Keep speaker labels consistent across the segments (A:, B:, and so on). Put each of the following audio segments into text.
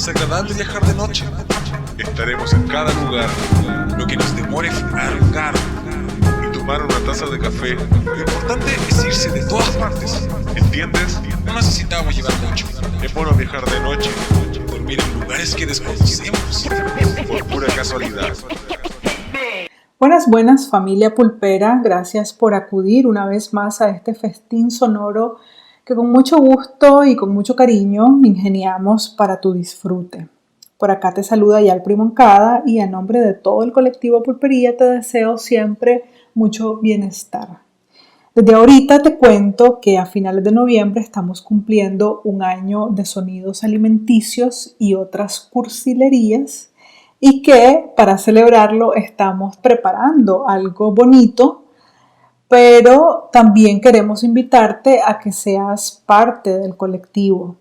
A: Es agradable viajar de noche. Estaremos en cada lugar, lo que nos demore arrancar y tomar una taza de café. Lo importante es irse de todas partes, ¿entiendes? No necesitamos llevar mucho. Es bueno viajar de noche, dormir en lugares que desconocemos, por pura casualidad.
B: Buenas familia pulpera, gracias por acudir una vez más a este festín sonoro que con mucho gusto y con mucho cariño ingeniamos para tu disfrute. Por acá te saluda Yalpri Moncada y a nombre de todo el colectivo Pulpería te deseo siempre mucho bienestar. Desde ahorita te cuento que a finales de noviembre estamos cumpliendo un año de sonidos alimenticios y otras cursilerías y que para celebrarlo estamos preparando algo bonito, pero también queremos invitarte a que seas parte del colectivo.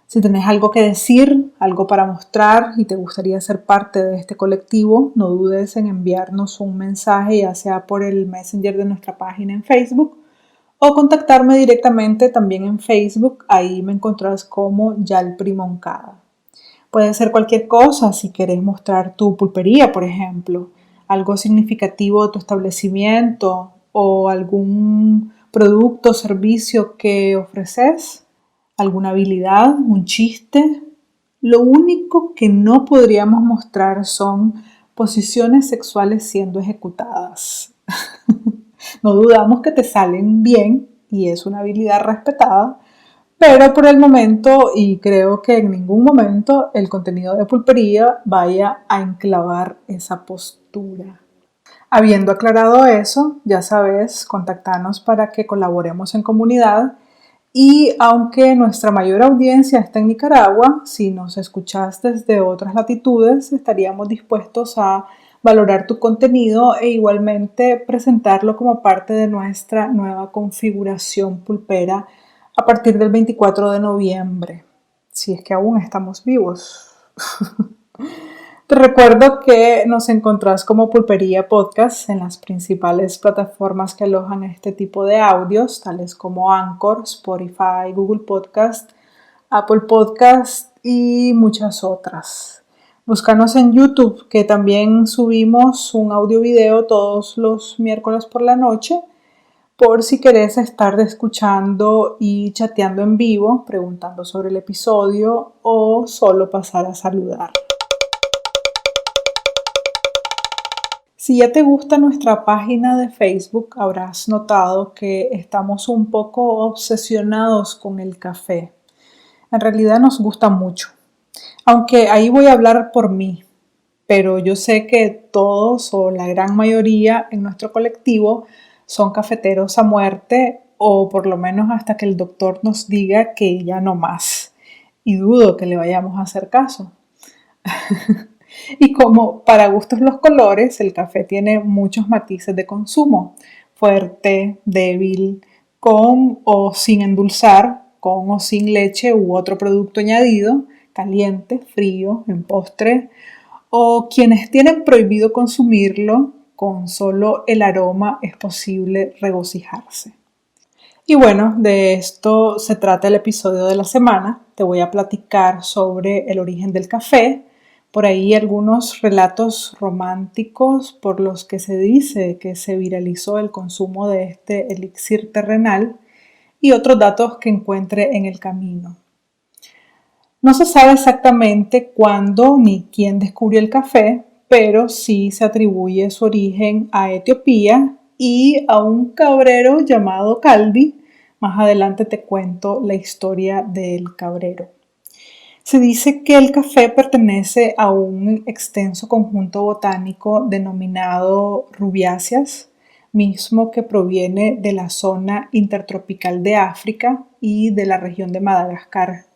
B: Si tenés algo que decir, algo para mostrar y te gustaría ser parte de este colectivo, no dudes en enviarnos un mensaje, ya sea por el Messenger de nuestra página en Facebook o contactarme directamente también en Facebook. Ahí me encontrás como Yalpri Moncada. Puede ser cualquier cosa, si querés mostrar tu pulpería, por ejemplo, algo significativo de tu establecimiento o algún producto o servicio que ofreces, alguna habilidad, un chiste. Lo único que no podríamos mostrar son posiciones sexuales siendo ejecutadas. No dudamos que te salen bien y es una habilidad respetada, pero por el momento, y creo que en ningún momento, el contenido de pulpería vaya a enclavar esa postura. Habiendo aclarado eso, ya sabes, contactanos para que colaboremos en comunidad. Y aunque nuestra mayor audiencia está en Nicaragua, si nos escuchas desde otras latitudes, estaríamos dispuestos a valorar tu contenido e igualmente presentarlo como parte de nuestra nueva configuración pulpera a partir del 24 de noviembre, si es que aún estamos vivos. Te recuerdo que nos encontrás como Pulpería Podcast en las principales plataformas que alojan este tipo de audios, tales como Anchor, Spotify, Google Podcast, Apple Podcast y muchas otras. Búscanos en YouTube, que también subimos un audio-video todos los miércoles por la noche, por si querés estar escuchando y chateando en vivo, preguntando sobre el episodio o solo pasar a saludar. Si ya te gusta nuestra página de Facebook, habrás notado que estamos un poco obsesionados con el café. En realidad nos gusta mucho, aunque ahí voy a hablar por mí, pero yo sé que todos o la gran mayoría en nuestro colectivo son cafeteros a muerte, o por lo menos hasta que el doctor nos diga que ya no más. Y dudo que le vayamos a hacer caso. Y como para gustos los colores, el café tiene muchos matices de consumo: fuerte, débil, con o sin endulzar, con o sin leche u otro producto añadido, caliente, frío, en postre, o quienes tienen prohibido consumirlo. Con solo el aroma es posible regocijarse. Y bueno, de esto se trata el episodio de la semana. Te voy a platicar sobre el origen del café, por ahí algunos relatos románticos por los que se dice que se viralizó el consumo de este elixir terrenal y otros datos que encuentre en el camino. No se sabe exactamente cuándo ni quién descubrió el café, pero sí se atribuye su origen a Etiopía y a un cabrero llamado Caldi. Más adelante te cuento la historia del cabrero. Se dice que el café pertenece a un extenso conjunto botánico denominado Rubiáceas, mismo que proviene de la zona intertropical de África y de la región de Madagascar.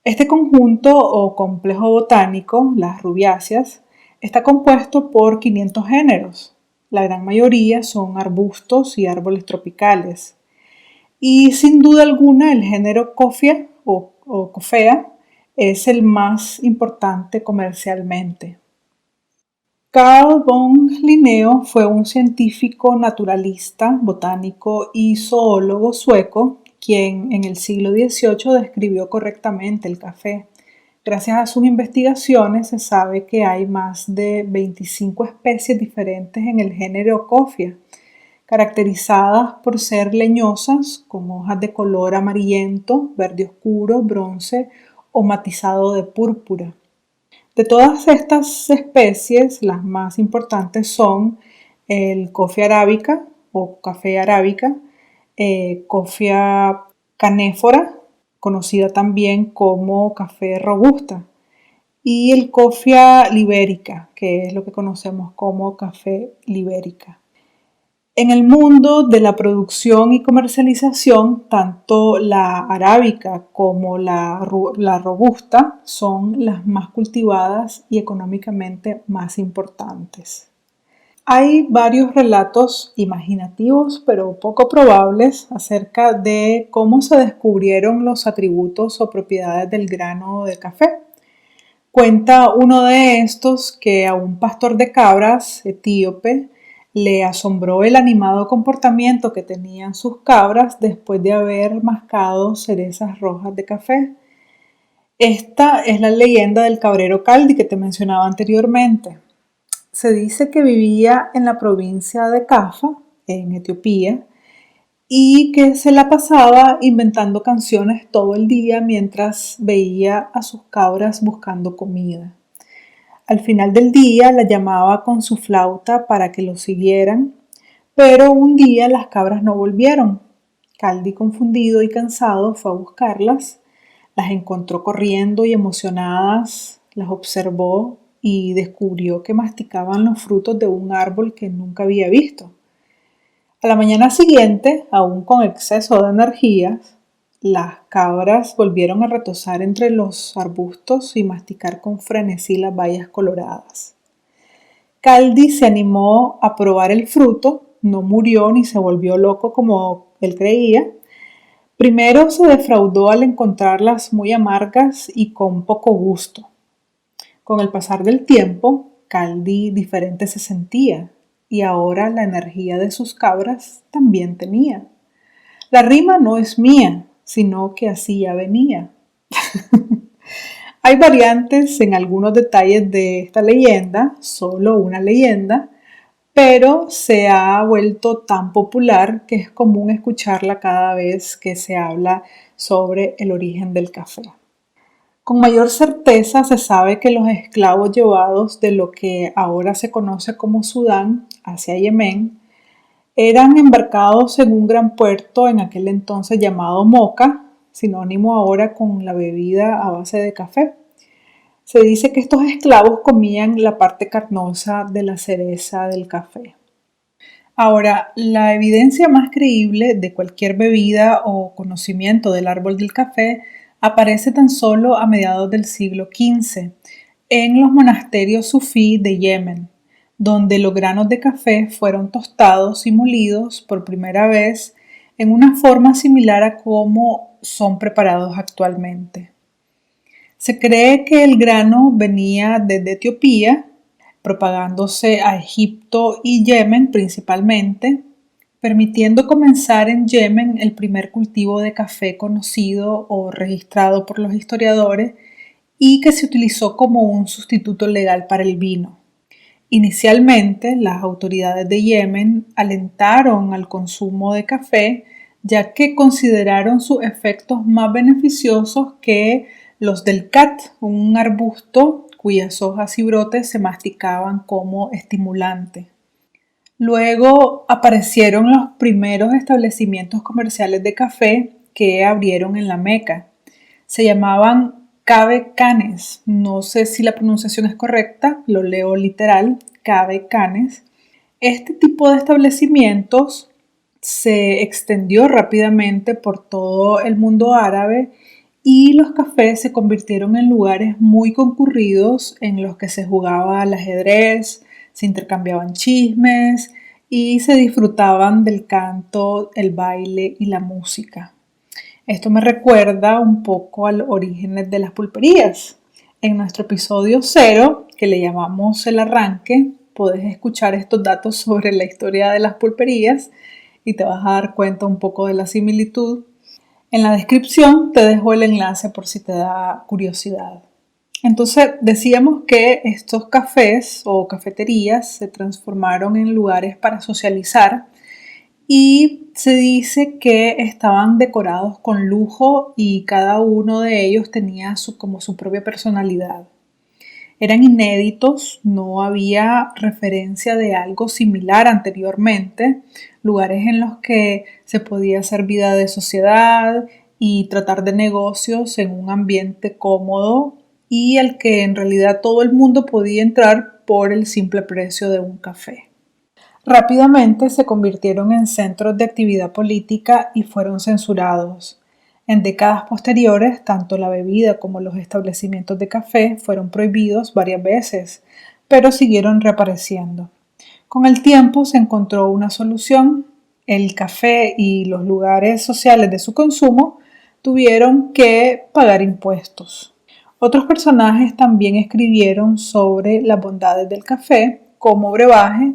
B: Este conjunto o complejo botánico, las Rubiáceas, está compuesto por 500 géneros. La gran mayoría son arbustos y árboles tropicales. Y sin duda alguna el género Coffea o Coffea es el más importante comercialmente. Carl von Linneo fue un científico naturalista, botánico y zoólogo sueco, quien en el siglo XVIII describió correctamente el café, Gracias a sus investigaciones se sabe que hay más de 25 especies diferentes en el género Coffea, caracterizadas por ser leñosas, con hojas de color amarillento, verde oscuro, bronce o matizado de púrpura. De todas estas especies, las más importantes son el Coffea arábica o café arábica, Coffea canéfora, conocida también como café robusta, y el Coffea liberica, que es lo que conocemos como café liberica. En el mundo de la producción y comercialización, tanto la arábica como la robusta son las más cultivadas y económicamente más importantes. Hay varios relatos imaginativos, pero poco probables, acerca de cómo se descubrieron los atributos o propiedades del grano de café. Cuenta uno de estos que a un pastor de cabras etíope le asombró el animado comportamiento que tenían sus cabras después de haber mascado cerezas rojas de café. Esta es la leyenda del cabrero Kaldi que te mencionaba anteriormente. Se dice que vivía en la provincia de Cafa, en Etiopía, y que se la pasaba inventando canciones todo el día mientras veía a sus cabras buscando comida. Al final del día la llamaba con su flauta para que lo siguieran, pero un día las cabras no volvieron. Kaldi, confundido y cansado, fue a buscarlas. Las encontró corriendo y emocionadas, las observó y descubrió que masticaban los frutos de un árbol que nunca había visto. A la mañana siguiente, aún con exceso de energías, las cabras volvieron a retozar entre los arbustos y masticar con frenesí las bayas coloradas. Kaldi se animó a probar el fruto, no murió ni se volvió loco como él creía. Primero se defraudó al encontrarlas muy amargas y con poco gusto. Con el pasar del tiempo, Kaldi diferente se sentía y ahora la energía de sus cabras también tenía. La rima no es mía, sino que así ya venía. Hay variantes en algunos detalles de esta leyenda, solo una leyenda, pero se ha vuelto tan popular que es común escucharla cada vez que se habla sobre el origen del café. Con mayor certeza se sabe que los esclavos llevados de lo que ahora se conoce como Sudán hacia Yemen eran embarcados en un gran puerto en aquel entonces llamado Moca, sinónimo ahora con la bebida a base de café. Se dice que estos esclavos comían la parte carnosa de la cereza del café. Ahora, la evidencia más creíble de cualquier bebida o conocimiento del árbol del café aparece tan solo a mediados del siglo XV en los monasterios sufí de Yemen, donde los granos de café fueron tostados y molidos por primera vez en una forma similar a cómo son preparados actualmente. Se cree que el grano venía desde Etiopía, propagándose a Egipto y Yemen principalmente, permitiendo comenzar en Yemen el primer cultivo de café conocido o registrado por los historiadores y que se utilizó como un sustituto legal para el vino. Inicialmente, las autoridades de Yemen alentaron al consumo de café, ya que consideraron sus efectos más beneficiosos que los del cat, un arbusto cuyas hojas y brotes se masticaban como estimulante. Luego aparecieron los primeros establecimientos comerciales de café que abrieron en la Meca. Se llamaban Cave Canes. No sé si la pronunciación es correcta, lo leo literal, Cave Canes. Este tipo de establecimientos se extendió rápidamente por todo el mundo árabe y los cafés se convirtieron en lugares muy concurridos en los que se jugaba al ajedrez, se intercambiaban chismes y se disfrutaban del canto, el baile y la música. Esto me recuerda un poco al origen de las pulperías. En nuestro episodio 0, que le llamamos el arranque, puedes escuchar estos datos sobre la historia de las pulperías y te vas a dar cuenta un poco de la similitud. En la descripción te dejo el enlace por si te da curiosidad. Entonces decíamos que estos cafés o cafeterías se transformaron en lugares para socializar y se dice que estaban decorados con lujo y cada uno de ellos tenía como su propia personalidad. Eran inéditos, no había referencia de algo similar anteriormente, lugares en los que se podía hacer vida de sociedad y tratar de negocios en un ambiente cómodo y al que en realidad todo el mundo podía entrar por el simple precio de un café. Rápidamente se convirtieron en centros de actividad política y fueron censurados. En décadas posteriores, tanto la bebida como los establecimientos de café fueron prohibidos varias veces, pero siguieron reapareciendo. Con el tiempo se encontró una solución. El café y los lugares sociales de su consumo tuvieron que pagar impuestos. Otros personajes también escribieron sobre las bondades del café como brebaje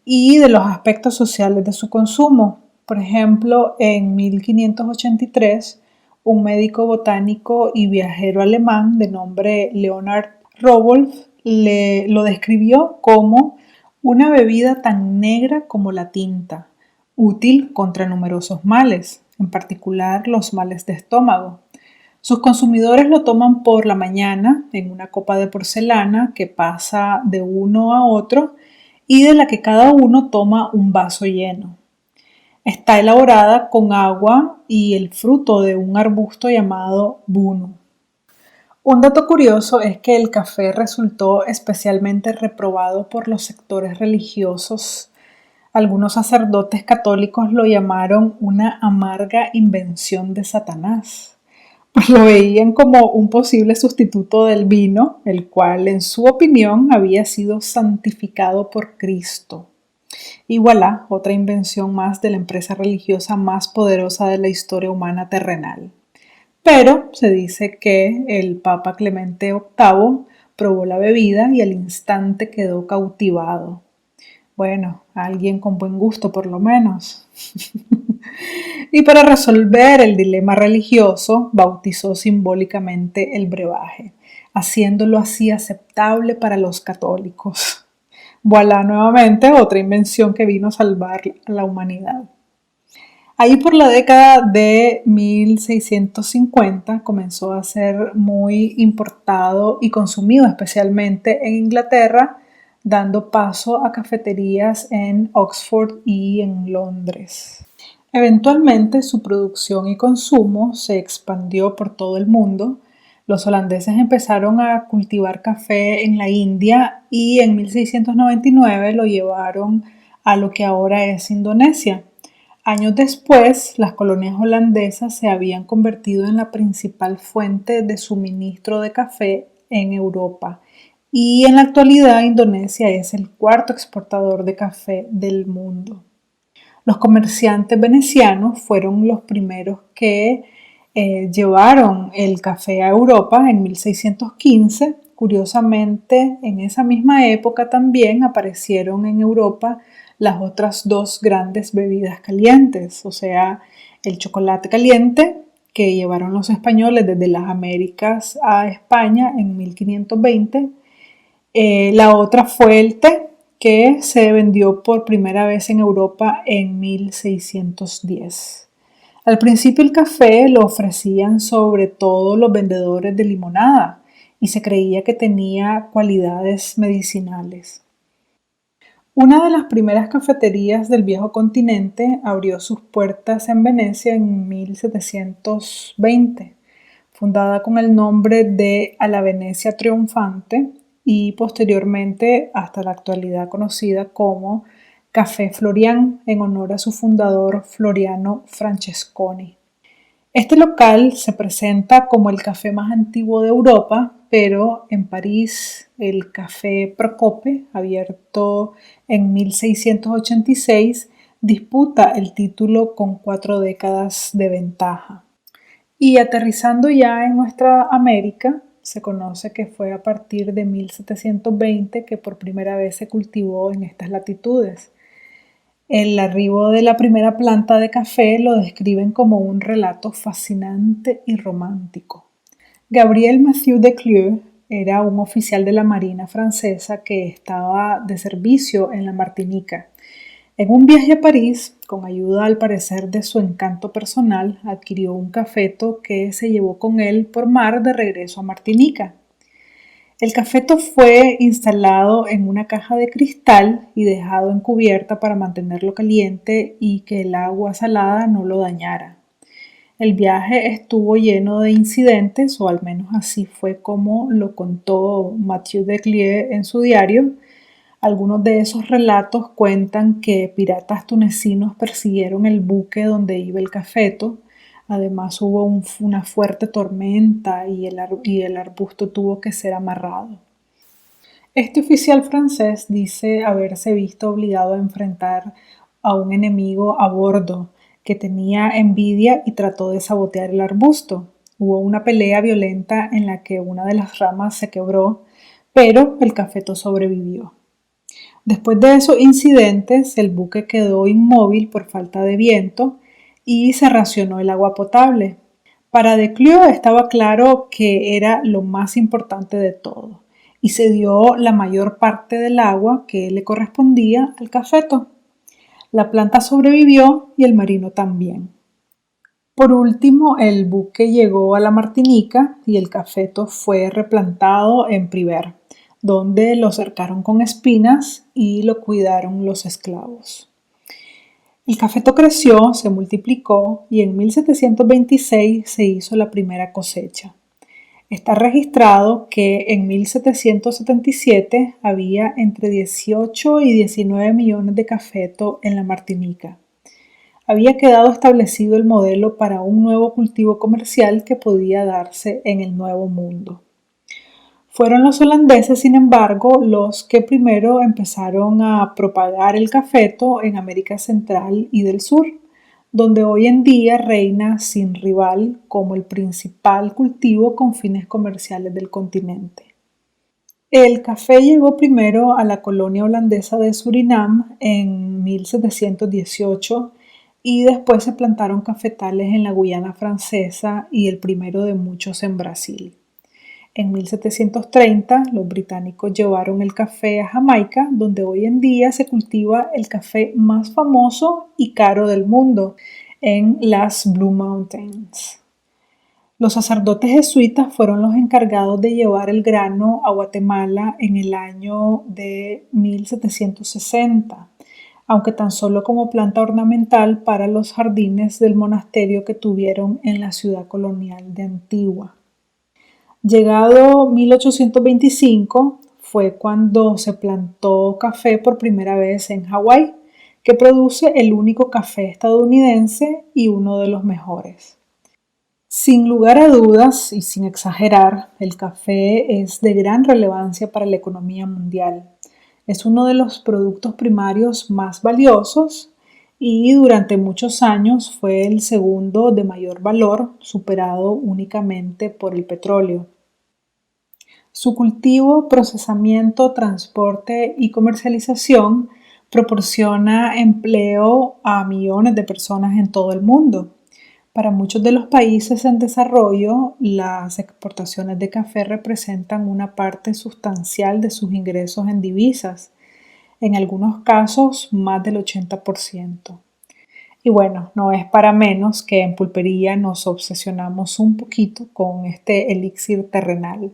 B: y de los aspectos sociales de su consumo. Por ejemplo, en 1583, un médico botánico y viajero alemán de nombre Leonhard Rudolf lo describió como una bebida tan negra como la tinta, útil contra numerosos males, en particular los males de estómago. Sus consumidores lo toman por la mañana en una copa de porcelana que pasa de uno a otro y de la que cada uno toma un vaso lleno. Está elaborada con agua y el fruto de un arbusto llamado bunu. Un dato curioso es que el café resultó especialmente reprobado por los sectores religiosos. Algunos sacerdotes católicos lo llamaron una amarga invención de Satanás, pues lo veían como un posible sustituto del vino, el cual en su opinión había sido santificado por Cristo. Y voilà, otra invención más de la empresa religiosa más poderosa de la historia humana terrenal. Pero se dice que el Papa Clemente VIII probó la bebida y al instante quedó cautivado. Bueno, alguien con buen gusto por lo menos. Y para resolver el dilema religioso, bautizó simbólicamente el brebaje, haciéndolo así aceptable para los católicos. Voilà, nuevamente otra invención que vino a salvar a la humanidad. Ahí por la década de 1650 comenzó a ser muy importado y consumido especialmente en Inglaterra, dando paso a cafeterías en Oxford y en Londres. Eventualmente su producción y consumo se expandió por todo el mundo. Los holandeses empezaron a cultivar café en la India y en 1699 lo llevaron a lo que ahora es Indonesia. Años después, las colonias holandesas se habían convertido en la principal fuente de suministro de café en Europa y en la actualidad Indonesia es el cuarto exportador de café del mundo. Los comerciantes venecianos fueron los primeros que llevaron el café a Europa en 1615. Curiosamente, en esa misma época también aparecieron en Europa las otras dos grandes bebidas calientes, o sea, el chocolate caliente que llevaron los españoles desde las Américas a España en 1520. La otra fue el té, que se vendió por primera vez en Europa en 1610. Al principio el café lo ofrecían sobre todo los vendedores de limonada y se creía que tenía cualidades medicinales. Una de las primeras cafeterías del viejo continente abrió sus puertas en Venecia en 1720, fundada con el nombre de A la Venecia Triunfante y posteriormente hasta la actualidad conocida como Café Florian en honor a su fundador Floriano Francesconi. Este local se presenta como el café más antiguo de Europa, pero en París el Café Procope, abierto en 1686, disputa el título con 4 décadas de ventaja. Y aterrizando ya en nuestra América, se conoce que fue a partir de 1720 que por primera vez se cultivó en estas latitudes. El arribo de la primera planta de café lo describen como un relato fascinante y romántico. Gabriel Mathieu de Clieu era un oficial de la Marina francesa que estaba de servicio en la Martinica. En un viaje a París, con ayuda al parecer de su encanto personal, adquirió un cafeto que se llevó con él por mar de regreso a Martinica. El cafeto fue instalado en una caja de cristal y dejado en cubierta para mantenerlo caliente y que el agua salada no lo dañara. El viaje estuvo lleno de incidentes, o al menos así fue como lo contó Mathieu Declier en su diario. Algunos de esos relatos cuentan que piratas tunecinos persiguieron el buque donde iba el cafeto. Además hubo una fuerte tormenta y el arbusto tuvo que ser amarrado. Este oficial francés dice haberse visto obligado a enfrentar a un enemigo a bordo que tenía envidia y trató de sabotear el arbusto. Hubo una pelea violenta en la que una de las ramas se quebró, pero el cafeto sobrevivió. Después de esos incidentes, el buque quedó inmóvil por falta de viento y se racionó el agua potable. Para Declier estaba claro que era lo más importante de todo y se dio la mayor parte del agua que le correspondía al cafeto. La planta sobrevivió y el marino también. Por último, el buque llegó a la Martinica y el cafeto fue replantado en Priver, donde lo cercaron con espinas y lo cuidaron los esclavos. El cafeto creció, se multiplicó y en 1726 se hizo la primera cosecha. Está registrado que en 1777 había entre 18 y 19 millones de cafeto en la Martinica. Había quedado establecido el modelo para un nuevo cultivo comercial que podía darse en el Nuevo Mundo. Fueron los holandeses, sin embargo, los que primero empezaron a propagar el cafeto en América Central y del Sur, donde hoy en día reina sin rival como el principal cultivo con fines comerciales del continente. El café llegó primero a la colonia holandesa de Surinam en 1718 y después se plantaron cafetales en la Guyana francesa y el primero de muchos en Brasil. En 1730, los británicos llevaron el café a Jamaica, donde hoy en día se cultiva el café más famoso y caro del mundo, en las Blue Mountains. Los sacerdotes jesuitas fueron los encargados de llevar el grano a Guatemala en el año de 1760, aunque tan solo como planta ornamental para los jardines del monasterio que tuvieron en la ciudad colonial de Antigua. Llegado 1825 fue cuando se plantó café por primera vez en Hawái, que produce el único café estadounidense y uno de los mejores. Sin lugar a dudas y sin exagerar, el café es de gran relevancia para la economía mundial. Es uno de los productos primarios más valiosos y durante muchos años fue el segundo de mayor valor, superado únicamente por el petróleo. Su cultivo, procesamiento, transporte y comercialización proporciona empleo a millones de personas en todo el mundo. Para muchos de los países en desarrollo, las exportaciones de café representan una parte sustancial de sus ingresos en divisas, en algunos casos más del 80%. Y bueno, no es para menos que en Pulpería nos obsesionamos un poquito con este elixir terrenal.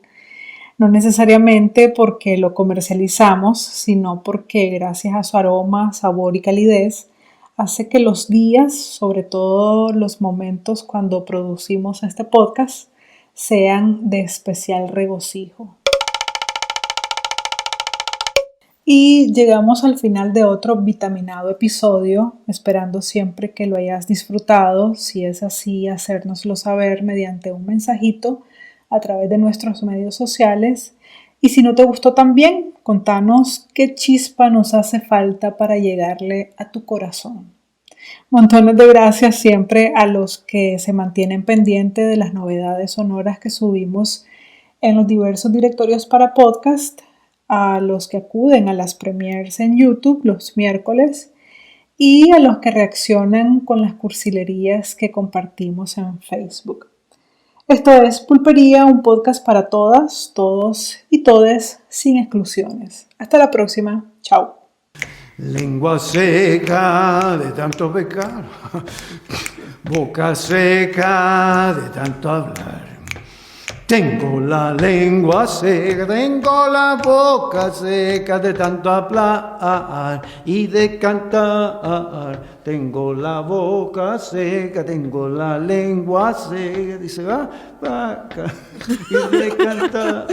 B: No necesariamente porque lo comercializamos, sino porque gracias a su aroma, sabor y calidez, hace que los días, sobre todo los momentos cuando producimos este podcast, sean de especial regocijo. Y llegamos al final de otro vitaminado episodio, esperando siempre que lo hayas disfrutado. Si es así, hacérnoslo saber mediante un mensajito a través de nuestros medios sociales. Y si no te gustó también, contanos qué chispa nos hace falta para llegarle a tu corazón. Montones de gracias siempre a los que se mantienen pendientes de las novedades sonoras que subimos en los diversos directorios para podcast, a los que acuden a las premieres en YouTube los miércoles y a los que reaccionan con las cursilerías que compartimos en Facebook. Esto es Pulpería, un podcast para todas, todos y todes, sin exclusiones. Hasta la próxima. Chao.
C: Lengua seca de tanto pecar, boca seca de tanto hablar. Tengo la lengua seca, tengo la boca seca de tanto hablar y de cantar. Tengo la boca seca, tengo la lengua seca, dice va, y de cantar.